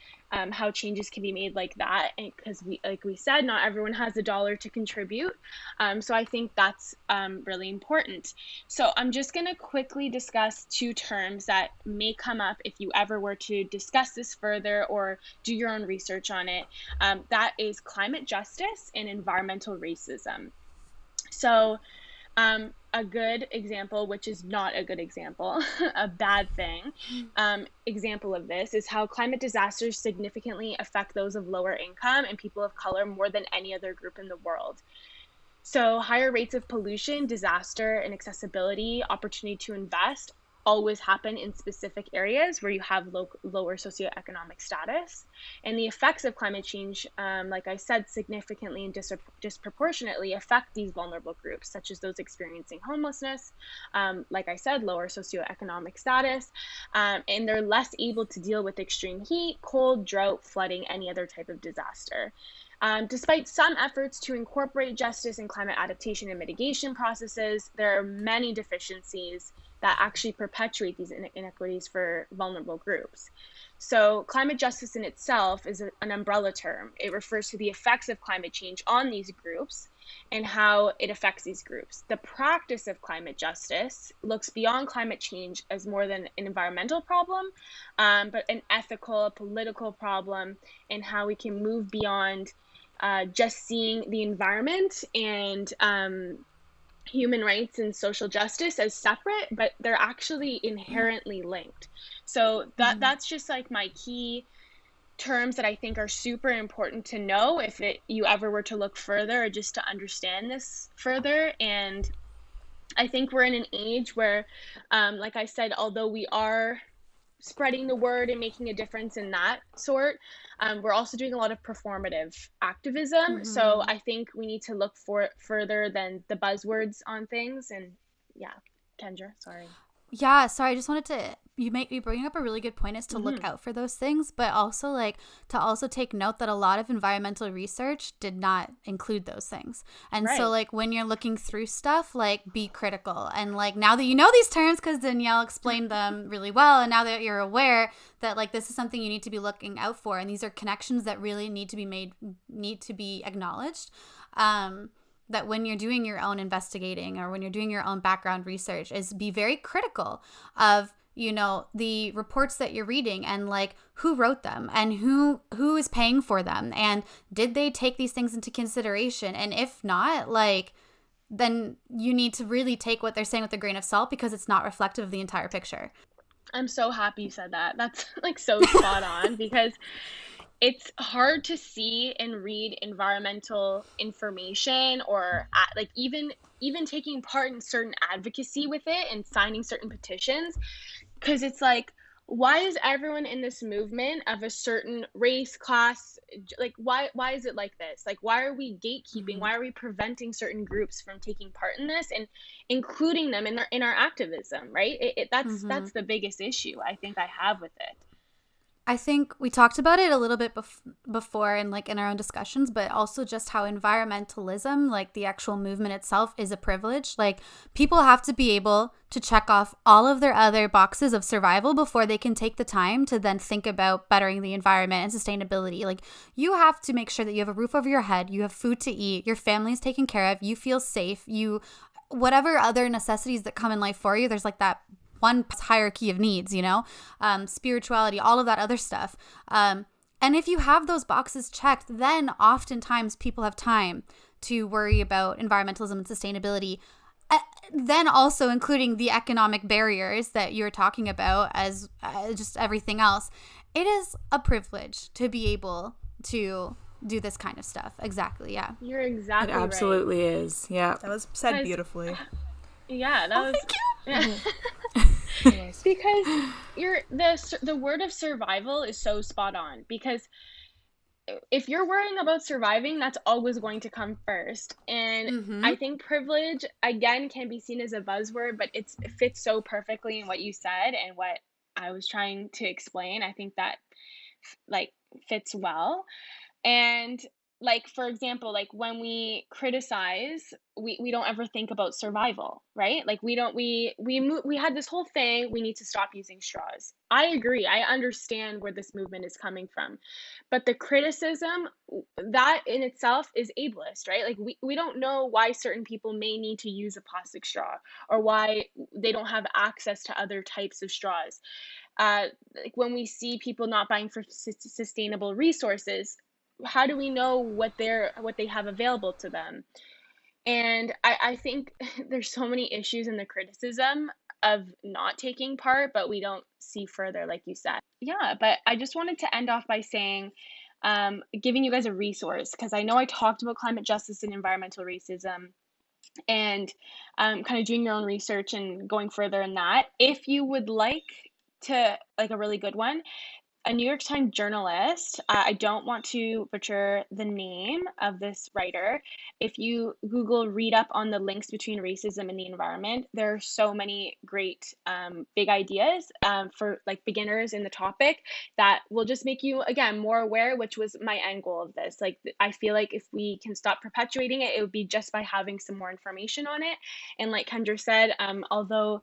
how changes can be made like that. Because like we said, not everyone has a dollar to contribute. So I think that's really important. So I'm just going to quickly discuss two terms that may come up if you ever were to discuss this further or do your own research on it. That is climate justice and environmental racism. So a good example, which is not a good example, a bad thing, example of this is how climate disasters significantly affect those of lower income and people of color more than any other group in the world. So higher rates of pollution, disaster, and accessibility, opportunity to invest always happen in specific areas where you have lower socioeconomic status. And the effects of climate change, like I said, significantly and disproportionately affect these vulnerable groups, such as those experiencing homelessness, like I said, lower socioeconomic status, and they're less able to deal with extreme heat, cold, drought, flooding, any other type of disaster. Despite some efforts to incorporate justice in climate adaptation and mitigation processes, there are many deficiencies that actually perpetuate these inequities for vulnerable groups. So climate justice in itself is an umbrella term. It refers to the effects of climate change on these groups and how it affects these groups. The practice of climate justice looks beyond climate change as more than an environmental problem, but an ethical, political problem, and how we can move beyond just seeing the environment and human rights and social justice as separate, but they're actually inherently linked. So that's just like my key terms that I think are super important to know if you ever were to look further or just to understand this further. And I think we're in an age where, like I said, although we are spreading the word and making a difference in that sort, we're also doing a lot of performative activism. So I think we need to look for further than the buzzwords on things. And yeah, Kendra, sorry. Yeah, sorry, I just wanted to, you bring up a really good point, is to look out for those things, but also like to also take note that a lot of environmental research did not include those things. And so like when you're looking through stuff, like be critical. And like now that you know these terms, because Danielle explained them really well, and now that you're aware that like this is something you need to be looking out for, and these are connections that really need to be acknowledged. That when you're doing your own investigating or when you're doing your own background research, is be very critical of, you know, the reports that you're reading, and like who wrote them and who is paying for them, and did they take these things into consideration? And if not, like, then you need to really take what they're saying with a grain of salt, because it's not reflective of the entire picture. I'm so happy you said that. That's like so spot on, because it's hard to see and read environmental information or like even taking part in certain advocacy with it and signing certain petitions, because it's like, why is everyone in this movement of a certain race, class, like why is it like this? Like, why are we gatekeeping? Why are we preventing certain groups from taking part in this and including them in our activism, right? That's the biggest issue I think I have with it. I think we talked about it a little bit before and like in our own discussions, but also just how environmentalism, like the actual movement itself, is a privilege. Like people have to be able to check off all of their other boxes of survival before they can take the time to then think about bettering the environment and sustainability. Like you have to make sure that you have a roof over your head, you have food to eat, your family is taken care of, you feel safe, whatever other necessities that come in life for you, there's like that one hierarchy of needs, you know, spirituality, all of that other stuff. And if you have those boxes checked, then oftentimes people have time to worry about environmentalism and sustainability. Then also including the economic barriers that you're talking about as just everything else. It is a privilege to be able to do this kind of stuff. Exactly. Yeah. You're exactly right. It absolutely is. Yeah. That was said beautifully. Yeah, that was. Thank you. Yeah. Because the word of survival is so spot on, because if you're worrying about surviving, that's always going to come first. And I think privilege, again, can be seen as a buzzword, but it fits so perfectly in what you said and what I was trying to explain. I think that like fits well. And like, for example, like when we criticize, we don't ever think about survival, right? Like we had this whole thing, we need to stop using straws. I agree. I understand where this movement is coming from. But the criticism, that in itself is ableist, right? Like we don't know why certain people may need to use a plastic straw or why they don't have access to other types of straws. Like when we see people not buying for sustainable resources, how do we know what they have available to them? And I think there's so many issues in the criticism of not taking part, but we don't see further, like you said. Yeah, but I just wanted to end off by saying, giving you guys a resource, because I know I talked about climate justice and environmental racism, and kind of doing your own research and going further in that. If you would like to, like a really good one, a New York Times journalist, I don't want to butcher the name of this writer. If you Google read up on the links between racism and the environment, there are so many great big ideas for like beginners in the topic that will just make you, again, more aware, which was my end goal of this. Like, I feel like if we can stop perpetuating it, it would be just by having some more information on it. And like Kendra said, although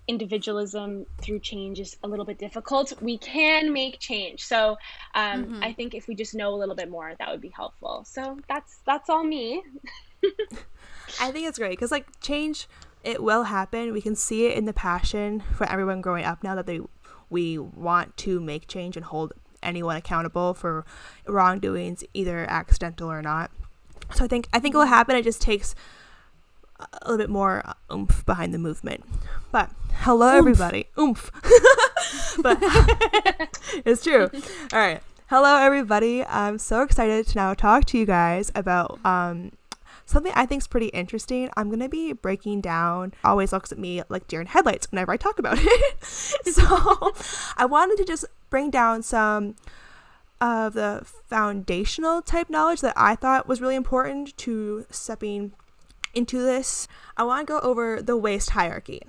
individualism through change is a little bit difficult, we can make change. So I think if we just know a little bit more, that would be helpful. So that's all me. I think it's great because like change, it will happen. We can see it in the passion for everyone growing up now that we want to make change and hold anyone accountable for wrongdoings, either accidental or not. So I think it will happen. It just takes a little bit more oomph behind the movement. But hello, everybody. Oomph. But it's true. All right. Hello, everybody. I'm so excited to now talk to you guys about something I think is pretty interesting. I'm going to be breaking down, always looks at me like deer in headlights whenever I talk about it. So I wanted to just bring down some of the foundational type knowledge that I thought was really important to stepping into this. I want to go over the waste hierarchy.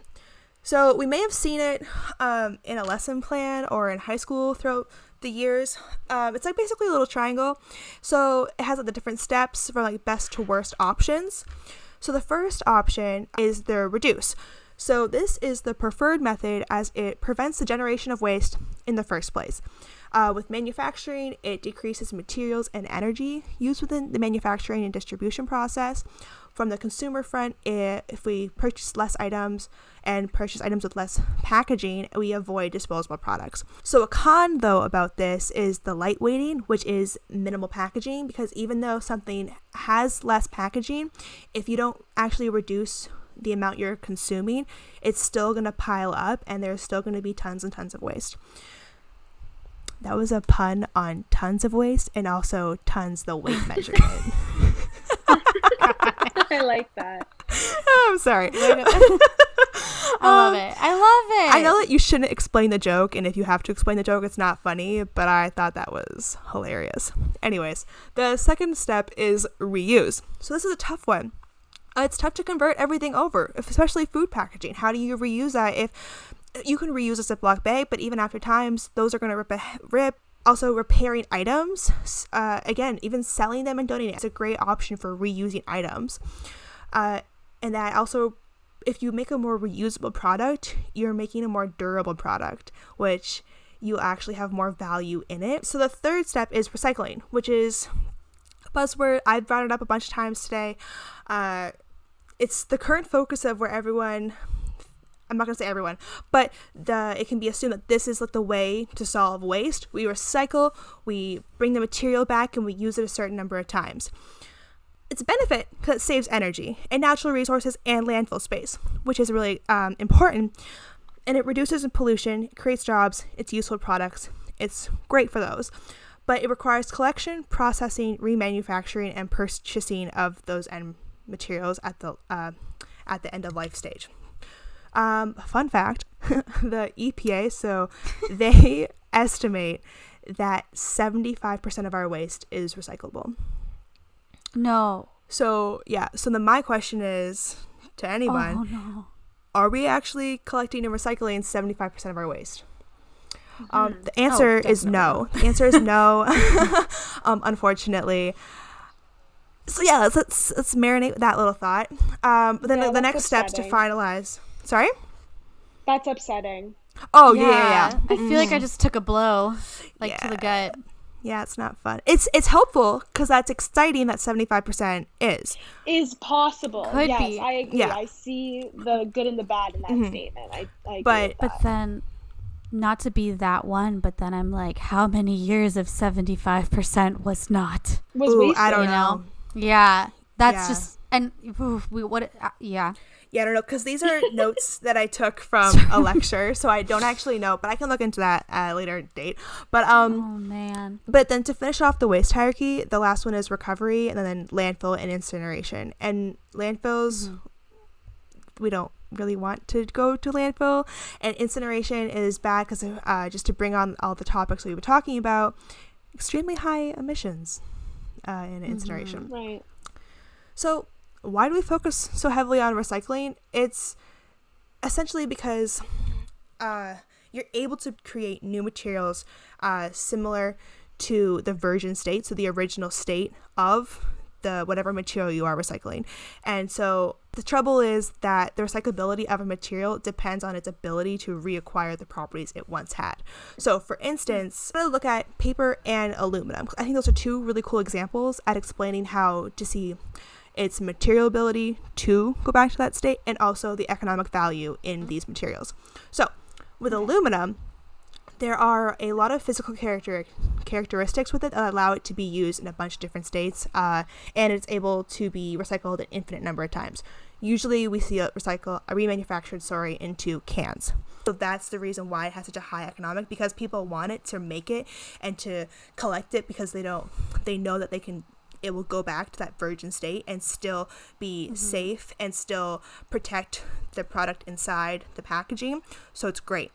So we may have seen it in a lesson plan or in high school throughout the years. It's like basically a little triangle. So it has like the different steps from like best to worst options. So the first option is the reduce. So this is the preferred method as it prevents the generation of waste in the first place. With manufacturing, it decreases materials and energy used within the manufacturing and distribution process. From the consumer front, if we purchase less items and purchase items with less packaging, we avoid disposable products. So a con, though, about this is the lightweighting, which is minimal packaging, because even though something has less packaging, if you don't actually reduce the amount you're consuming, it's still going to pile up and there's still going to be tons and tons of waste. That was a pun on tons of waste and also tons the weight measurement. I like that. Oh, I'm sorry. I love it. I know that you shouldn't explain the joke, and if you have to explain the joke, it's not funny, but I thought that was hilarious. Anyways, the second step is reuse. So this is a tough one. It's tough to convert everything over, especially food packaging. How do you reuse that? If you can reuse a Ziploc bag, but even after times, those are going to rip. Also, repairing items, again, even selling them and donating is a great option for reusing items. And that also, if you make a more reusable product, you're making a more durable product, which you actually have more value in it. So the third step is recycling, which is a buzzword. I've brought it up a bunch of times today. It's the current focus of where everyone, I'm not going to say everyone, but it can be assumed that this is like the way to solve waste. We recycle, we bring the material back, and we use it a certain number of times. It's a benefit because it saves energy and natural resources and landfill space, which is really important. And it reduces pollution, it creates jobs, it's useful products. It's great for those. But it requires collection, processing, remanufacturing, and purchasing of those end materials at the end of life stage. Fun fact, the EPA, so they estimate that 75% of our waste is recyclable. No. So, yeah. So my question is to anyone, are we actually collecting and recycling 75% of our waste? The answer is no. The answer is no, unfortunately. So, yeah, let's marinate that little thought. But then the next steps to finalize. Sorry? That's upsetting. Oh, yeah. I feel like I just took a blow, to the gut. Yeah, it's not fun. It's helpful because that's exciting that 75% is possible. Could yes, be. I agree. Yeah. I see the good and the bad in that statement. I agree with that. But then, not to be that one, but then I'm like, how many years of 75% was not? Was wasted. I don't know. Yeah, that's just and yeah. Yeah, I don't know, because these are notes that I took from a lecture, so I don't actually know, but I can look into that at a later date. But oh man. But then to finish off the waste hierarchy, the last one is recovery, and then landfill and incineration. And landfills, we don't really want to go to landfill, and incineration is bad because just to bring on all the topics we were talking about, extremely high emissions in incineration. Right. So why do we focus so heavily on recycling? It's essentially because you're able to create new materials similar to the virgin state, so the original state of the whatever material you are recycling. And so the trouble is that the recyclability of a material depends on its ability to reacquire the properties it once had. So for instance, I'm going to look at paper and aluminum. I think those are two really cool examples at explaining how to see its material ability to go back to that state and also the economic value in these materials. So with aluminum, there are a lot of physical characteristics with it that allow it to be used in a bunch of different states, and it's able to be recycled an infinite number of times. Usually we see it remanufactured into cans. So that's the reason why it has such a high economic, because people want it to make it and to collect it, because they know that it will go back to that virgin state and still be safe and still protect the product inside the packaging. So it's great.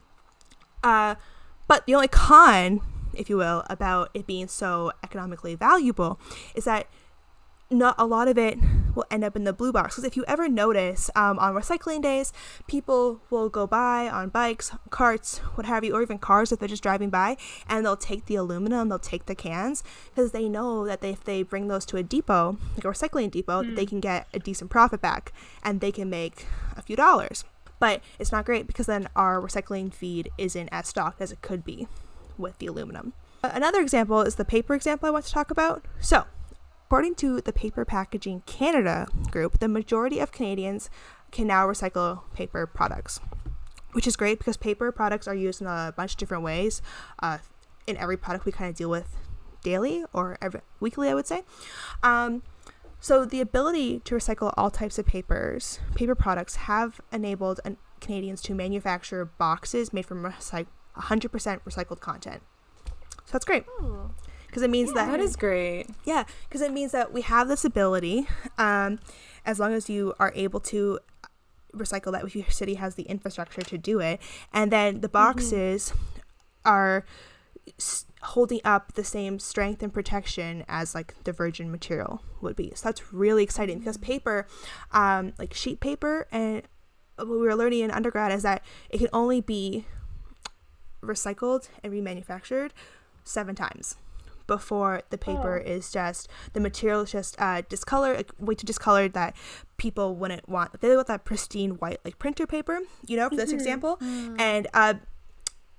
But the only con, if you will, about it being so economically valuable is that not a lot of it will end up in the blue box. Because if you ever notice, on recycling days, people will go by on bikes, carts, what have you, or even cars if they're just driving by, and they'll take the aluminum, they'll take the cans, because they know that if they bring those to a depot, like a recycling depot, that they can get a decent profit back, and they can make a few dollars. But it's not great, because then our recycling feed isn't as stocked as it could be with the aluminum. Another example is the paper example I want to talk about. So, according to the Paper Packaging Canada group, the majority of Canadians can now recycle paper products, which is great because paper products are used in a bunch of different ways in every product we kind of deal with daily or weekly, I would say. So the ability to recycle all types of paper products have enabled Canadians to manufacture boxes made from 100% recycled content. So that's great. Because it means that is great. Yeah, because it means that we have this ability, as long as you are able to recycle that, if your city has the infrastructure to do it, and then the boxes are holding up the same strength and protection as like the virgin material would be. So that's really exciting, because paper, like sheet paper, and what we were learning in undergrad is that it can only be recycled and remanufactured 7 times before the paper is just, the material is just discolored, like, way too discolored that people wouldn't want. They want that pristine white, like printer paper, for this example. And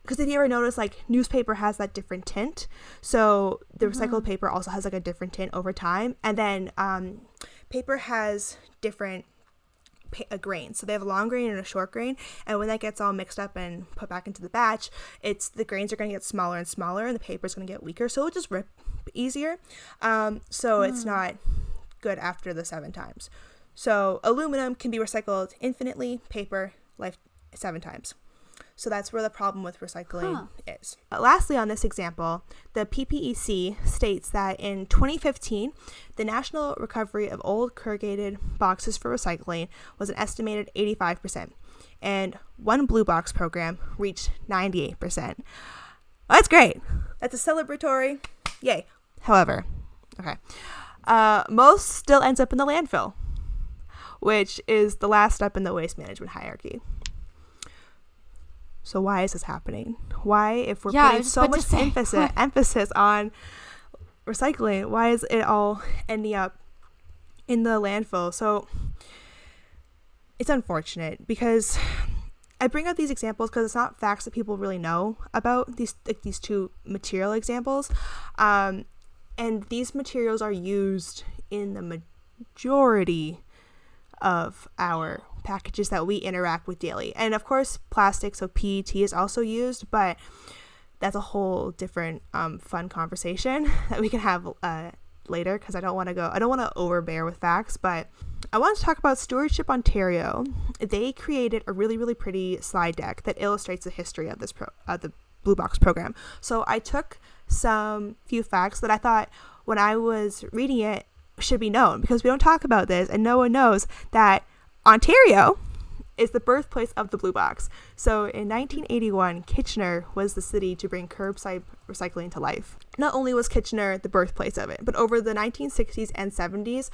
because if you ever notice, like, newspaper has that different tint, so the recycled paper also has like a different tint over time. And then paper has different grains, so they have a long grain and a short grain, and when that gets all mixed up and put back into the batch, the grains are going to get smaller and smaller, and the paper is going to get weaker, so it'll just rip easier. So it's not good after the 7 times. So aluminum can be recycled infinitely, paper 7 times. So that's where the problem with recycling is. Lastly, on this example, the PPEC states that in 2015, the national recovery of old corrugated boxes for recycling was an estimated 85%, and one blue box program reached 98%. Well, that's great. That's a celebratory. Yay. However, most still ends up in the landfill, which is the last step in the waste management hierarchy. So why is this happening? Why, if we're putting so much emphasis on recycling, why is it all ending up in the landfill? So it's unfortunate, because I bring up these examples because it's not facts that people really know about, these 2 material examples. And these materials are used in the majority of our packages that we interact with daily. And of course, plastic, so PET is also used, but that's a whole different fun conversation that we can have later, because I don't want to overbear with facts. But I want to talk about Stewardship Ontario. They created a really, really pretty slide deck that illustrates the history of this the Blue Box program. So I took some few facts that I thought, when I was reading it, should be known, because we don't talk about this, and no one knows that Ontario is the birthplace of the Blue Box. So in 1981, Kitchener was the city to bring curbside recycling to life. Not only was Kitchener the birthplace of it, but over the 1960s and 70s,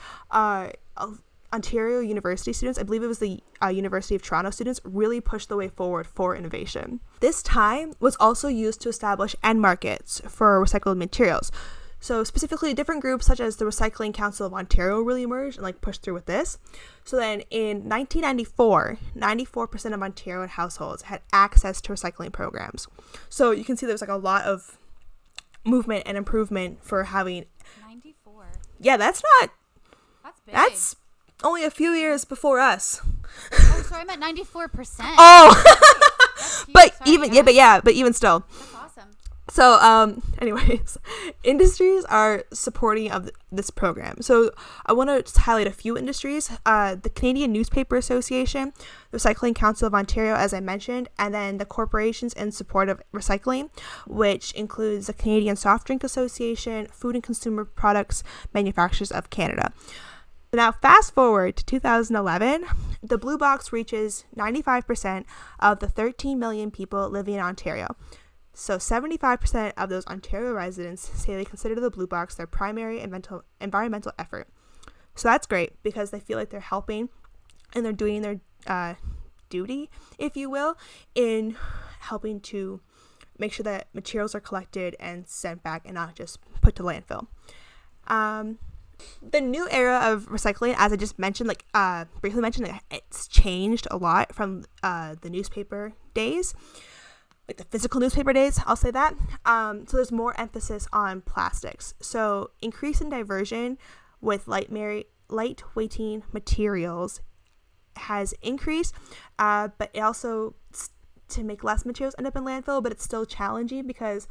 Ontario University students, I believe it was the University of Toronto students, really pushed the way forward for innovation. This time was also used to establish end markets for recycled materials. So specifically, different groups such as the Recycling Council of Ontario really emerged and pushed through with this. So then in 1994, 94% of Ontario households had access to recycling programs. So you can see there's a lot of movement and improvement for having 94. Yeah, that's big. That's only a few years before us. Oh, sorry, I meant 94%. Oh. But But even still. That's awesome. Anyways, industries are supporting of this program. So I want to just highlight a few industries. The Canadian Newspaper Association, the Recycling Council of Ontario, as I mentioned, and then the corporations in support of recycling, which includes the Canadian Soft Drink Association, Food and Consumer Products Manufacturers of Canada. Now, fast forward to 2011, the blue box reaches 95% of the 13 million people living in Ontario. So 75% of those Ontario residents say they consider the blue box their primary environmental effort. So that's great because they feel like they're helping and they're doing their duty, if you will, in helping to make sure that materials are collected and sent back and not just put to landfill. The new era of recycling, as I just mentioned, briefly mentioned, it's changed a lot from the newspaper days. Like the physical newspaper days, I'll say that. So there's more emphasis on plastics. So increase in diversion with lightweighting materials has increased, but it also to make less materials end up in landfill, but it's still challenging because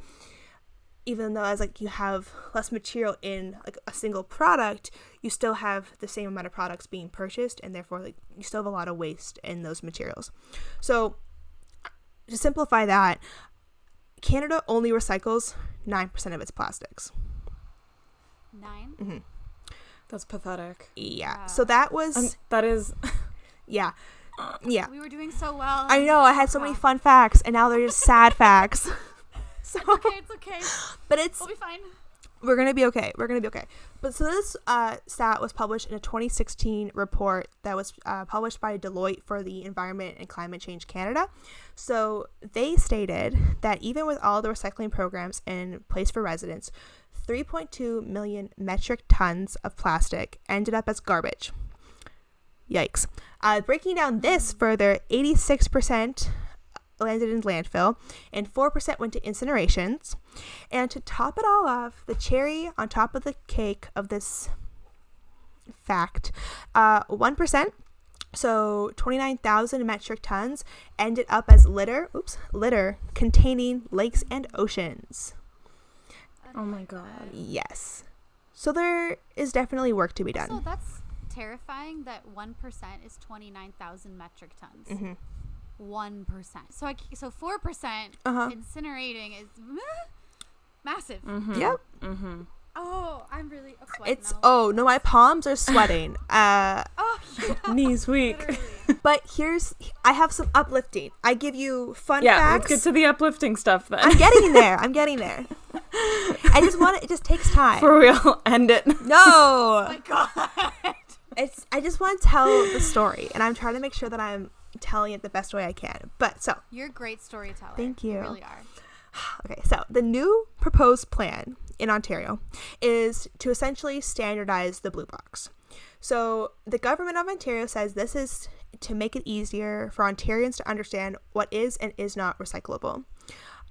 even though you have less material in like a single product, you still have the same amount of products being purchased, and therefore you still have a lot of waste in those materials. So to simplify that, Canada only recycles 9% of its plastics. 9? Mm-hmm. That's pathetic. Yeah. So that was... that is... Yeah. Yeah. We were doing so well. I know. I had so many fun facts, and now they're just sad facts. So, It's okay. But we'll be fine. We're going to be okay. But so this stat was published in a 2016 report that was published by Deloitte for the Environment and Climate Change Canada. So they stated that even with all the recycling programs in place for residents, 3.2 million metric tons of plastic ended up as garbage. Yikes. Breaking down this further, 86% landed in landfill and 4% went to incinerations. And to top it all off, the cherry on top of the cake of this fact, 1%, so 29,000 metric tons, ended up as litter containing lakes and oceans. Oh my god. Yes. So there is definitely work to be done. So that's terrifying that 1% is 29,000 metric tons. Mm-hmm. 1%. So 4% incinerating is massive. Mm-hmm. Yep. Mm-hmm. Oh, I'm really sweating. No, my palms are sweating. Knees weak. But I have some uplifting. I give you fun facts. Yeah, let's get to the uplifting stuff then. I'm getting there. It just takes time. For real, end it. No. Oh my god. I just want to tell the story, and I'm trying to make sure that I'm telling it the best way I can. But so you're a great storyteller. Thank you. You really are. Okay, so the new proposed plan in Ontario is to essentially standardize the blue box. So the government of Ontario says this is to make it easier for Ontarians to understand what is and is not recyclable.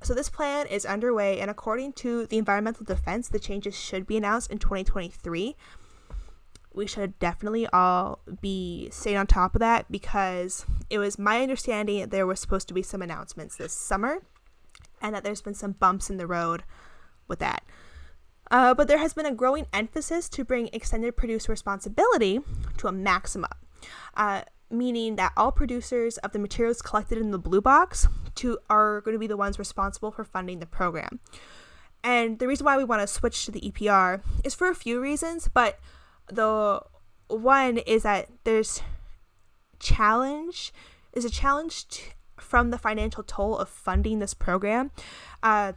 So this plan is underway, and according to the Environmental Defense, the changes should be announced in 2023. We should definitely all be staying on top of that because it was my understanding that there was supposed to be some announcements this summer and that there's been some bumps in the road with that. But there has been a growing emphasis to bring extended producer responsibility to a maximum, meaning that all producers of the materials collected in the blue box are going to be the ones responsible for funding the program. And the reason why we want to switch to the EPR is for a few reasons, but the one is that there's a challenge from the financial toll of funding this program. Right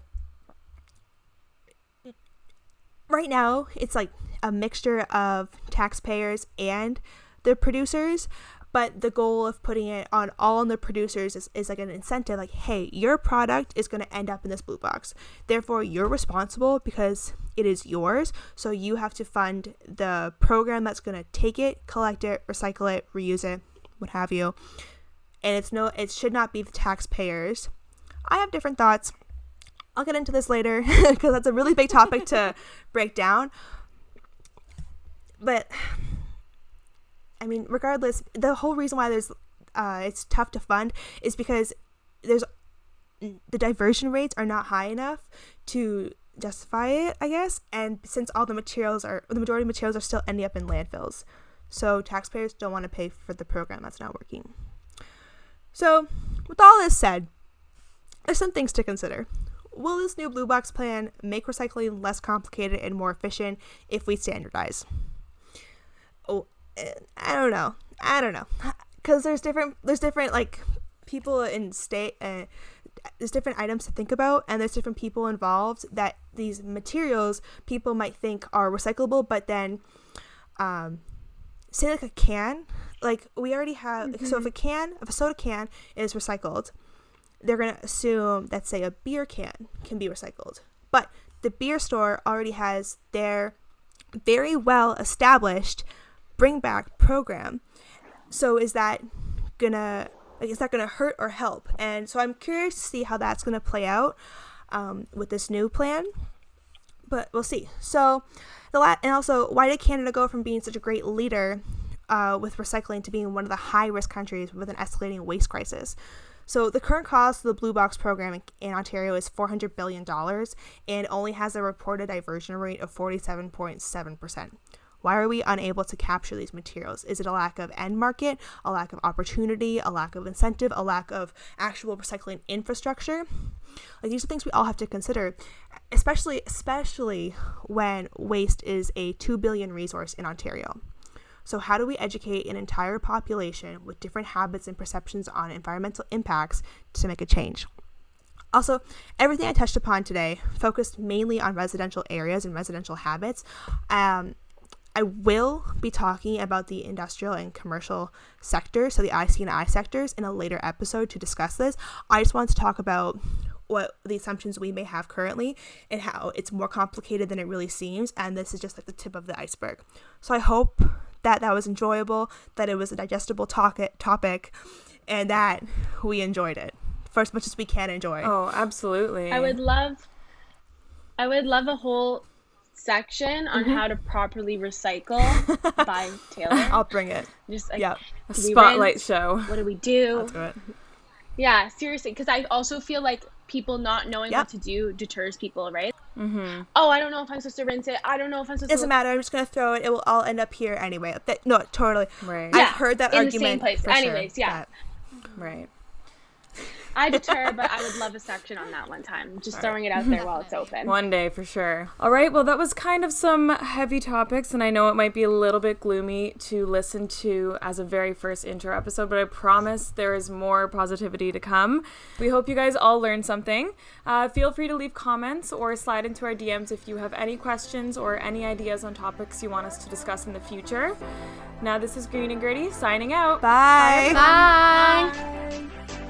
now, it's like a mixture of taxpayers and the producers, but the goal of putting it on the producers is like an incentive, like, hey, your product is going to end up in this blue box. Therefore, you're responsible because it is yours. So you have to fund the program that's going to take it, collect it, recycle it, reuse it, what have you. And it should not be the taxpayers. I have different thoughts. I'll get into this later because that's a really big topic to break down. But I mean, regardless, the whole reason why it's tough to fund is because there's the diversion rates are not high enough to justify it, I guess. And since the majority of materials are still ending up in landfills, so taxpayers don't want to pay for the program that's not working. So with all this said, there's some things to consider. Will this new blue box plan make recycling less complicated and more efficient if we standardize? Oh, I don't know, because there's different like people in state. There's different items to think about, and there's different people involved that these materials people might think are recyclable, but then say like a can, like we already have, so if a soda can is recycled, they're going to assume that, say, a beer can be recycled. But the beer store already has their very well established bring back program. So is that gonna hurt or help? And so I'm curious to see how that's gonna play out with this new plan. But we'll see. So and also, why did Canada go from being such a great leader with recycling to being one of the high-risk countries with an escalating waste crisis? So the current cost of the Blue Box program in Ontario is $400 billion and only has a reported diversion rate of 47.7%. Why are we unable to capture these materials? Is it a lack of end market, a lack of opportunity, a lack of incentive, a lack of actual recycling infrastructure? Like, these are things we all have to consider, especially when waste is a $2 billion resource in Ontario. So how do we educate an entire population with different habits and perceptions on environmental impacts to make a change? Also, everything I touched upon today focused mainly on residential areas and residential habits. I will be talking about the industrial and commercial sector, so the IC and I sectors, in a later episode to discuss this. I just want to talk about what the assumptions we may have currently and how it's more complicated than it really seems, and this is just like the tip of the iceberg. So I hope that was enjoyable, that it was a digestible topic, and that we enjoyed it for as much as we can enjoy. Oh, absolutely. I would love a whole section on how to properly recycle by Taylor. I'll bring it. Just like, a spotlight show. What do we do? I'll do it. Yeah, seriously, because I also feel like people not knowing what to do deters people, right? Oh, I don't know if I'm supposed to rinse it. I don't know if I'm supposed to. Doesn't matter. I'm just gonna throw it. It will all end up here anyway. No, totally. Right. I've heard that in argument. the same place. For Anyways, sure, yeah. Right. I deter, but I would love a section on that one time. Just throwing it out there while it's open. One day for sure. All right, well, that was kind of some heavy topics, and I know it might be a little bit gloomy to listen to as a very first intro episode, but I promise there is more positivity to come. We hope you guys all learned something. Feel free to leave comments or slide into our DMs if you have any questions or any ideas on topics you want us to discuss in the future. Now, this is Green and Gritty signing out. Bye. Bye.